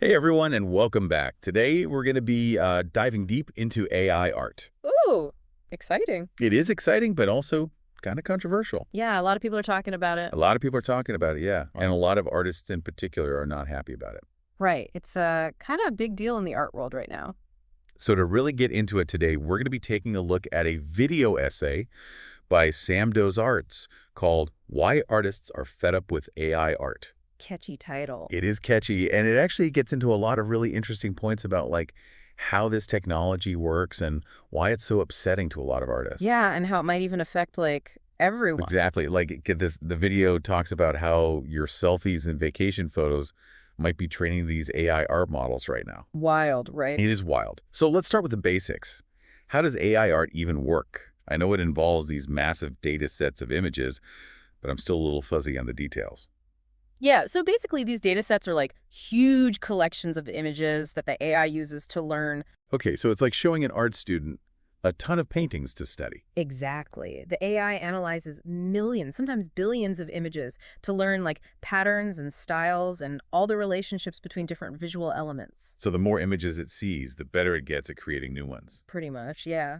Hey everyone, and welcome back. Today we're going to be diving deep into AI art. Ooh, exciting. It is exciting, but also kind of controversial. Yeah, a lot of people are talking about it. A lot of people are talking about it, yeah, and a lot of artists in particular are not happy about it. Right. It's a kind of a big deal in the art world right now. So to really get into it today, we're going to be taking a look at a video essay by Sam Doe's Arts called "Why Artists Are Fed Up with AI Art." Catchy title. It is catchy, and it actually gets into a lot of really interesting points about like how this technology works and why it's so upsetting to a lot of artists. Yeah, and how it might even affect like everyone. Exactly. Like the video talks about how your selfies and vacation photos might be training these AI art models right now. Wild, right? It is wild. So let's start with the basics. How does AI art even work? I know it involves these massive data sets of images, but I'm still a little fuzzy on the details. Yeah, so basically these data sets are like huge collections of images that the AI uses to learn. Okay, so it's like showing an art student a ton of paintings to study. Exactly. The AI analyzes millions, sometimes billions of images to learn like patterns and styles and all the relationships between different visual elements. So the more images it sees, the better it gets at creating new ones. Pretty much, yeah.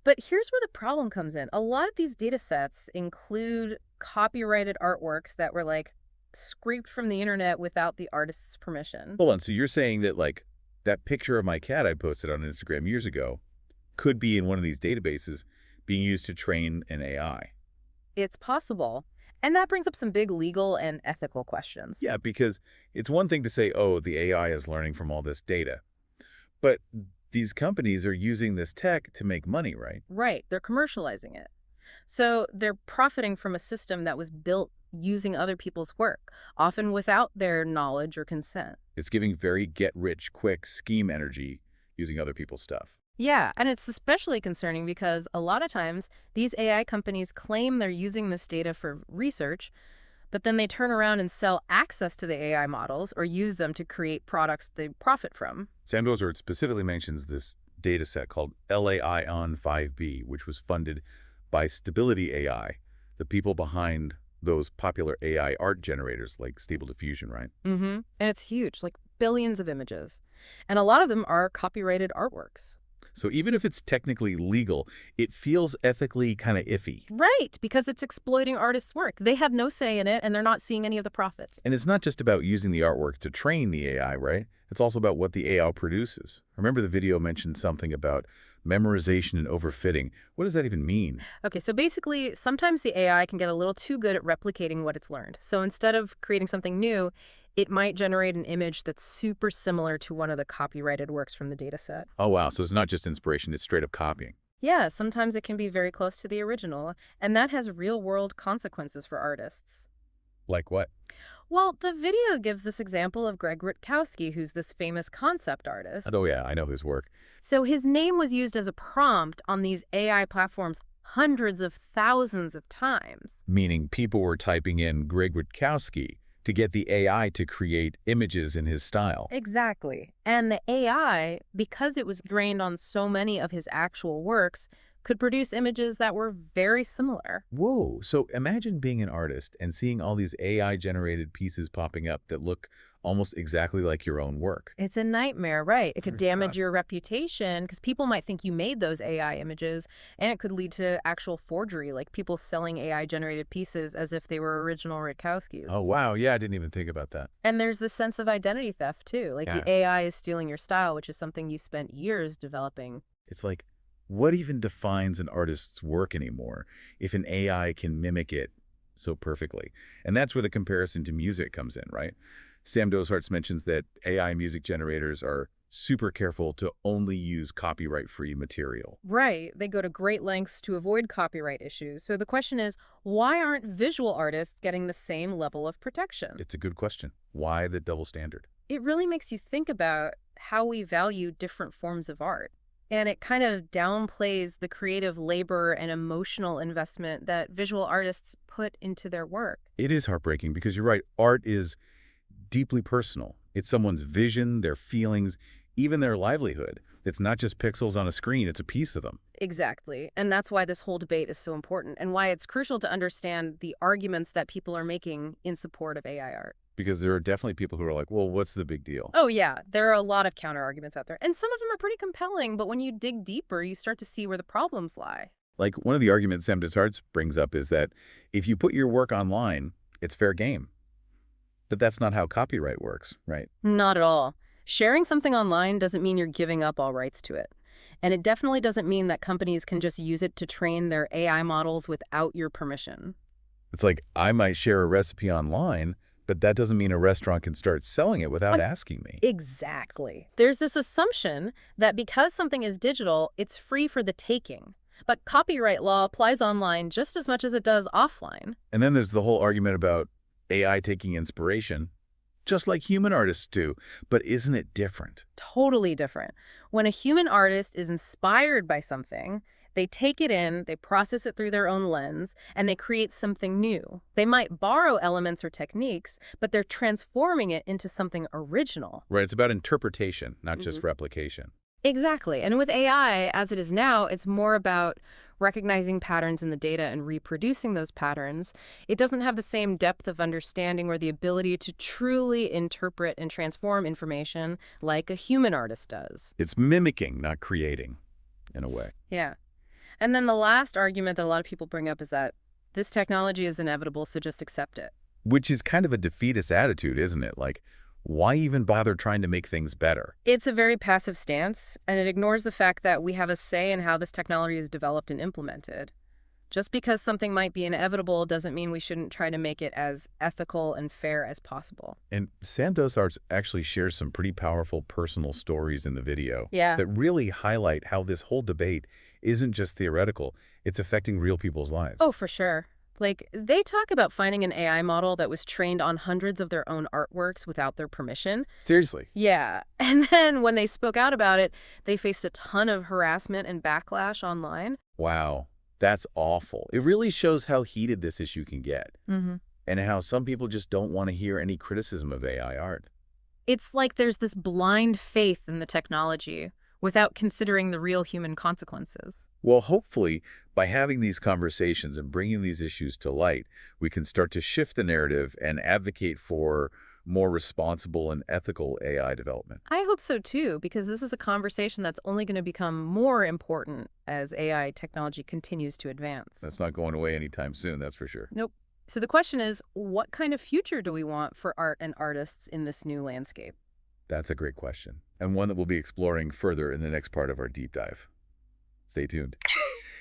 But here's where the problem comes in. A lot of these data sets include copyrighted artworks that were like scraped from the internet without the artist's permission. Hold on, so you're saying that like that picture of my cat I posted on Instagram years ago could be in one of these databases being used to train an AI? It's possible. And that brings up some big legal and ethical questions. Yeah, because it's one thing to say, oh, the AI is learning from all this data, but these companies are using this tech to make money, right? Right, they're commercializing it. So they're profiting from a system that was built using other people's work, often without their knowledge or consent. It's giving very get-rich-quick scheme energy using other people's stuff. Yeah, and it's especially concerning because a lot of times these AI companies claim they're using this data for research, but then they turn around and sell access to the AI models or use them to create products they profit from. Sam Dozart specifically mentions this data set called LAION 5B, which was funded by Stability AI, the people behind those popular AI art generators like Stable Diffusion, right? And it's huge, like billions of images. And a lot of them are copyrighted artworks. So even if it's technically legal, it feels ethically kind of iffy. Right, because it's exploiting artists' work. They have no say in it, and they're not seeing any of the profits. And it's not just about using the artwork to train the AI, right? It's also about what the AI produces. Remember the video mentioned something about memorization and overfitting. What does that even mean? Okay, so basically, sometimes the AI can get a little too good at replicating what it's learned. So instead of creating something new, it might generate an image that's super similar to one of the copyrighted works from the data set. Oh, wow. So it's not just inspiration, it's straight up copying. Yeah, sometimes it can be very close to the original, and that has real-world consequences for artists. Like what? Well, the video gives this example of Greg Rutkowski, who's this famous concept artist. Oh, yeah, I know his work. So his name was used as a prompt on these AI platforms hundreds of thousands of times. Meaning people were typing in Greg Rutkowski to get the AI to create images in his style. Exactly. And the AI, because it was trained on so many of his actual works, could produce images that were very similar. Whoa. So imagine being an artist and seeing all these AI-generated pieces popping up that look almost exactly like your own work. It's a nightmare, right? It Oh could my damage God. your reputation because people might think you made those AI images, and it could lead to actual forgery, like people selling AI-generated pieces as if they were original Rutkowskis. Oh, wow. Yeah, I didn't even think about that. And there's the sense of identity theft, too. Like the Yeah. AI is stealing your style, which is something you spent years developing. It's like, what even defines an artist's work anymore if an AI can mimic it so perfectly? And that's where the comparison to music comes in, right? Sam Dozarts mentions that AI music generators are super careful to only use copyright-free material. Right. They go to great lengths to avoid copyright issues. So the question is, why aren't visual artists getting the same level of protection? It's a good question. Why the double standard? It really makes you think about how we value different forms of art. And it kind of downplays the creative labor and emotional investment that visual artists put into their work. It is heartbreaking because you're right, art is deeply personal. It's someone's vision, their feelings, even their livelihood. It's not just pixels on a screen, it's a piece of them. Exactly. And that's why this whole debate is so important and why it's crucial to understand the arguments that people are making in support of AI art. Because there are definitely people who are like, well, what's the big deal? Oh, yeah, there are a lot of counter arguments out there, and some of them are pretty compelling, but when you dig deeper, you start to see where the problems lie. Like, one of the arguments Sam Desarts brings up is that if you put your work online, it's fair game. But that's not how copyright works, right? Not at all. Sharing something online doesn't mean you're giving up all rights to it. And it definitely doesn't mean that companies can just use it to train their AI models without your permission. It's like I might share a recipe online, but that doesn't mean a restaurant can start selling it without asking me. Exactly. There's this assumption that because something is digital, it's free for the taking. But copyright law applies online just as much as it does offline. And then there's the whole argument about AI taking inspiration, just like human artists do. But isn't it different? Totally different. When a human artist is inspired by something, they take it in, they process it through their own lens, and they create something new. They might borrow elements or techniques, but they're transforming it into something original. Right, it's about interpretation, not just replication. Exactly. And with AI, as it is now, it's more about recognizing patterns in the data and reproducing those patterns. It doesn't have the same depth of understanding or the ability to truly interpret and transform information like a human artist does. It's mimicking, not creating, in a way. Yeah. And then the last argument that a lot of people bring up is that this technology is inevitable, so just accept it. Which is kind of a defeatist attitude, isn't it? Like, why even bother trying to make things better? It's a very passive stance, and it ignores the fact that we have a say in how this technology is developed and implemented. Just because something might be inevitable doesn't mean we shouldn't try to make it as ethical and fair as possible. And Sam Dosarts actually shares some pretty powerful personal stories in the video Yeah. that really highlight how this whole debate isn't just theoretical, it's affecting real people's lives. Oh, for sure. Like, they talk about finding an AI model that was trained on hundreds of their own artworks without their permission. Seriously. Yeah. And then when they spoke out about it, they faced a ton of harassment and backlash online. Wow. That's awful. It really shows how heated this issue can get Mm-hmm. and how some people just don't want to hear any criticism of AI art. It's like there's this blind faith in the technology without considering the real human consequences. Well, hopefully, by having these conversations and bringing these issues to light, we can start to shift the narrative and advocate for more responsible and ethical AI development. I hope so too, because this is a conversation that's only going to become more important as AI technology continues to advance. That's not going away anytime soon, that's for sure. Nope. So the question is, what kind of future do we want for art and artists in this new landscape? That's a great question, and one that we'll be exploring further in the next part of our deep dive. Stay tuned.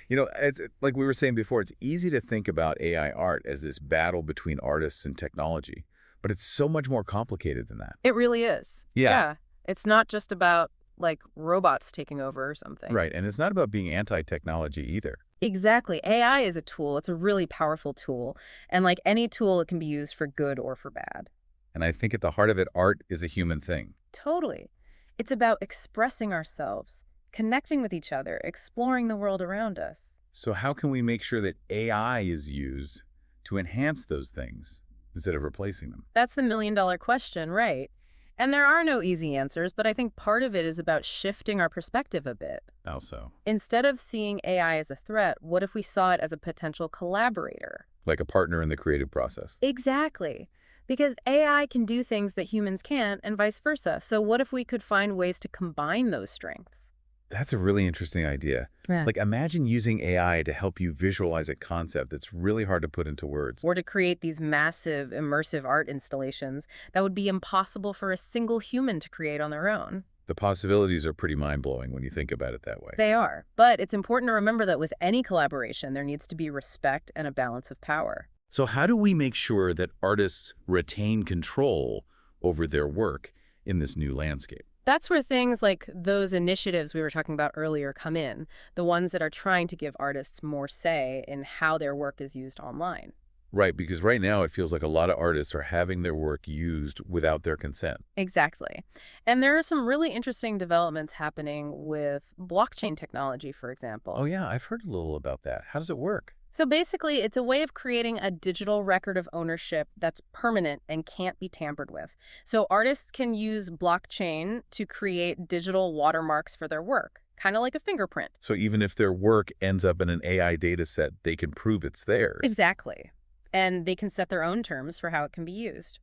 You know, it's like we were saying before, it's easy to think about AI art as this battle between artists and technology, but it's so much more complicated than that. It really is. Yeah. It's not just about, like, robots taking over or something. Right, and it's not about being anti-technology either. Exactly. AI is a tool. It's a really powerful tool. And like any tool, it can be used for good or for bad. And I think at the heart of it, art is a human thing. Totally. It's about expressing ourselves, connecting with each other, exploring the world around us. So how can we make sure that AI is used to enhance those things instead of replacing them? That's the million-dollar question, right? And there are no easy answers, but I think part of it is about shifting our perspective a bit. How so? Instead of seeing AI as a threat, what if we saw it as a potential collaborator? Like a partner in the creative process. Exactly. Because AI can do things that humans can't and vice versa. So what if we could find ways to combine those strengths? That's a really interesting idea. Yeah. Like imagine using AI to help you visualize a concept that's really hard to put into words. Or to create these massive, immersive art installations that would be impossible for a single human to create on their own. The possibilities are pretty mind-blowing when you think about it that way. They are. But it's important to remember that with any collaboration, there needs to be respect and a balance of power. So how do we make sure that artists retain control over their work in this new landscape? That's where things like those initiatives we were talking about earlier come in, the ones that are trying to give artists more say in how their work is used online. Right, because right now it feels like a lot of artists are having their work used without their consent. Exactly. And there are some really interesting developments happening with blockchain technology, for example. Oh yeah, I've heard a little about that. How does it work? So basically, it's a way of creating a digital record of ownership that's permanent and can't be tampered with. So artists can use blockchain to create digital watermarks for their work, kind of like a fingerprint. So even if their work ends up in an AI data set, they can prove it's theirs. Exactly. And they can set their own terms for how it can be used.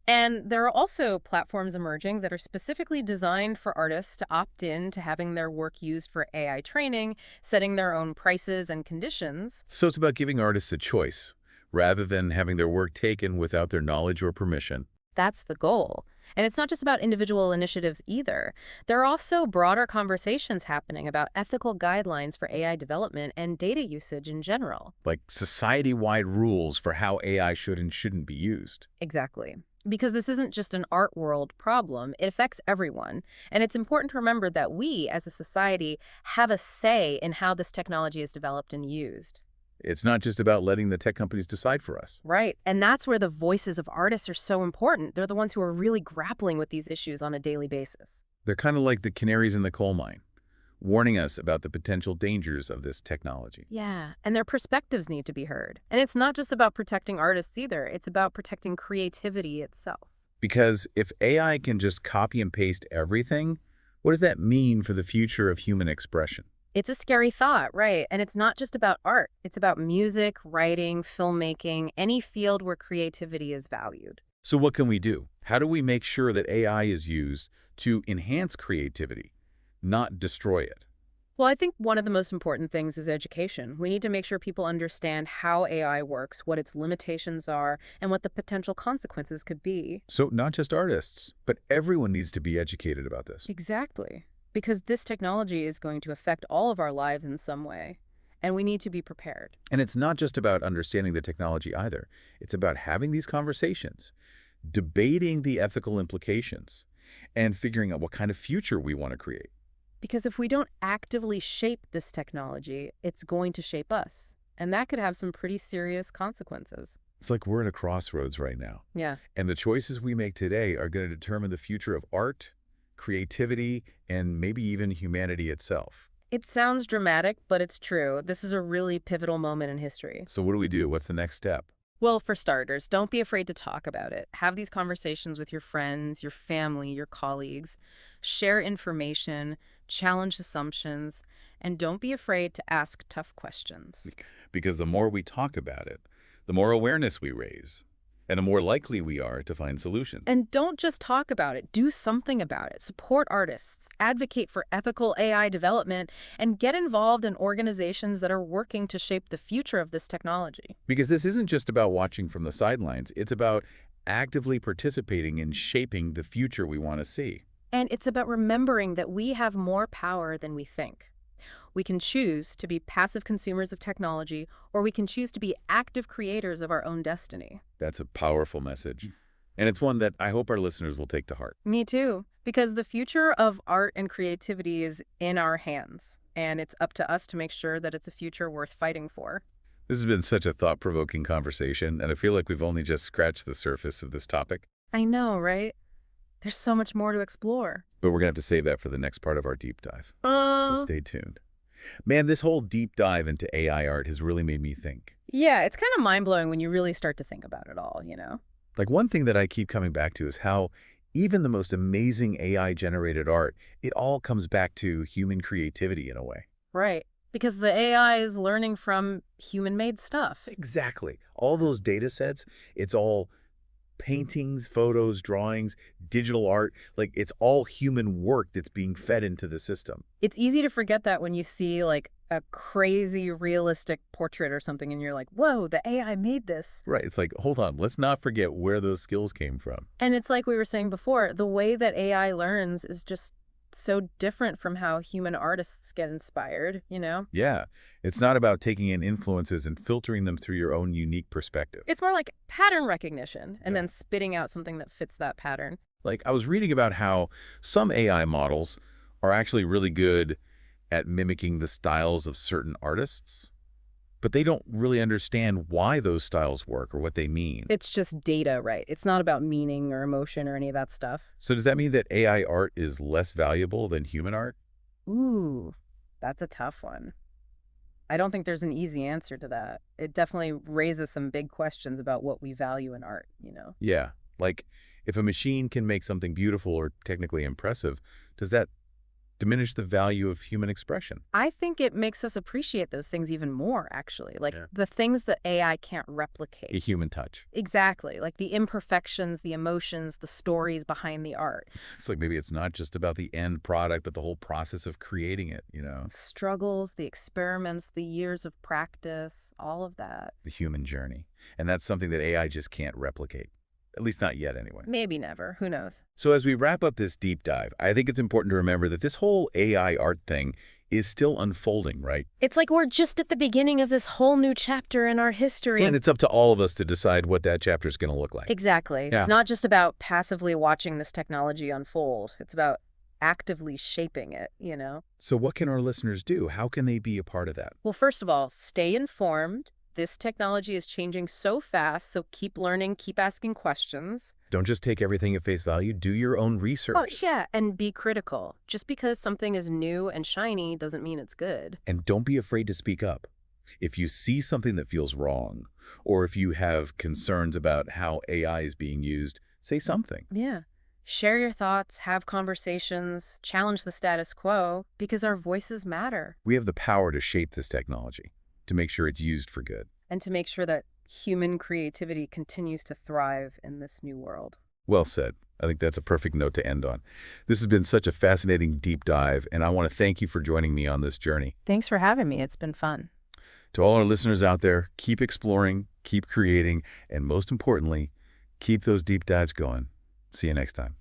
And there are also platforms emerging that are specifically designed for artists to opt in to having their work used for AI training, setting their own prices and conditions. So it's about giving artists a choice, rather than having their work taken without their knowledge or permission. That's the goal. And it's not just about individual initiatives either. There are also broader conversations happening about ethical guidelines for AI development and data usage in general. Like society-wide rules for how AI should and shouldn't be used. Exactly. Because this isn't just an art world problem, it affects everyone. And it's important to remember that we, as a society, have a say in how this technology is developed and used. It's not just about letting the tech companies decide for us. Right. And that's where the voices of artists are so important. They're the ones who are really grappling with these issues on a daily basis. They're kind of like the canaries in the coal mine, warning us about the potential dangers of this technology. Yeah, and their perspectives need to be heard. And it's not just about protecting artists either, it's about protecting creativity itself. Because if AI can just copy and paste everything, what does that mean for the future of human expression? It's a scary thought, right? And it's not just about art. It's about music, writing, filmmaking, any field where creativity is valued. So what can we do? How do we make sure that AI is used to enhance creativity, not destroy it? Well, I think one of the most important things is education. We need to make sure people understand how AI works, what its limitations are, and what the potential consequences could be. So not just artists, but everyone needs to be educated about this. Exactly. Because this technology is going to affect all of our lives in some way, and we need to be prepared. And it's not just about understanding the technology either. It's about having these conversations, debating the ethical implications, and figuring out what kind of future we want to create. Because if we don't actively shape this technology, it's going to shape us. And that could have some pretty serious consequences. It's like we're at a crossroads right now. Yeah. And the choices we make today are going to determine the future of art, creativity, and maybe even humanity itself. It sounds dramatic, but it's true. This is a really pivotal moment in history. So what do we do? What's the next step? Well, for starters, don't be afraid to talk about it. Have these conversations with your friends, your family, your colleagues. Share information, challenge assumptions, and don't be afraid to ask tough questions. Because the more we talk about it, the more awareness we raise, and the more likely we are to find solutions. And don't just talk about it, do something about it. Support artists, advocate for ethical AI development, and get involved in organizations that are working to shape the future of this technology. Because this isn't just about watching from the sidelines, it's about actively participating in shaping the future we want to see. And it's about remembering that we have more power than we think. We can choose to be passive consumers of technology, or we can choose to be active creators of our own destiny. That's a powerful message. And it's one that I hope our listeners will take to heart. Me too, because the future of art and creativity is in our hands, and it's up to us to make sure that it's a future worth fighting for. This has been such a thought-provoking conversation, and I feel like we've only just scratched the surface of this topic. I know, right? There's so much more to explore. But we're going to have to save that for the next part of our deep dive. So stay tuned. Man, this whole deep dive into AI art has really made me think. Yeah, it's kind of mind-blowing when you really start to think about it all, Like one thing that I keep coming back to is how even the most amazing AI-generated art, it all comes back to human creativity in a way. Right. Because the AI is learning from human-made stuff. Exactly. All those data sets, it's all paintings, photos, drawings, digital art, like it's all human work that's being fed into the system. It's easy to forget that when you see like a crazy realistic portrait or something and you're like, whoa, the AI made this. Right. It's like, hold on, let's not forget where those skills came from. And it's like we were saying before, the way that AI learns is just so different from how human artists get inspired. Yeah. It's not about taking in influences and filtering them through your own unique perspective. It's more like pattern recognition and then spitting out something that fits that pattern. Like I was reading about how some AI models are actually really good at mimicking the styles of certain artists, but they don't really understand why those styles work or what they mean. It's just data, right? It's not about meaning or emotion or any of that stuff. So does that mean that AI art is less valuable than human art? Ooh, that's a tough one. I don't think there's an easy answer to that. It definitely raises some big questions about what we value in art. Yeah, like if a machine can make something beautiful or technically impressive, does that diminish the value of human expression. I think it makes us appreciate those things even more, actually. Like Yeah. the things that AI can't A replicate. human touch. Exactly. Like the imperfections, the emotions, the stories behind the art. It's like maybe it's not just about the end product, but the whole process of creating it, Struggles, the experiments, the years of practice, all of that. the human journey. And that's something that AI just can't replicate. At least not yet, anyway. Maybe never. Who knows? So as we wrap up this deep dive, I think it's important to remember that this whole AI art thing is still unfolding, right? It's like we're just at the beginning of this whole new chapter in our history. And it's up to all of us to decide what that chapter is going to look like. Exactly. Yeah. It's not just about passively watching this technology unfold. It's about actively shaping it. So what can our listeners do? How can they be a part of that? Well, first of all, stay informed. This technology is changing so fast, so keep learning, keep asking questions. Don't just take everything at face value. Do your own Oh, research. yeah, and be critical. Just because something is new and shiny doesn't mean it's good. And don't be afraid to speak up. If you see something that feels wrong, or if you have concerns about how AI is being used, say something. Yeah. Share your thoughts, have conversations, challenge the status quo, because our voices matter. We have the power to shape this technology, to make sure it's used for good. And to make sure that human creativity continues to thrive in this new world. Well said. I think that's a perfect note to end on. This has been such a fascinating deep dive, and I want to thank you for joining me on this journey. Thanks for having me. It's been fun. To all our listeners out there, keep exploring, keep creating, and most importantly, keep those deep dives going. See you next time.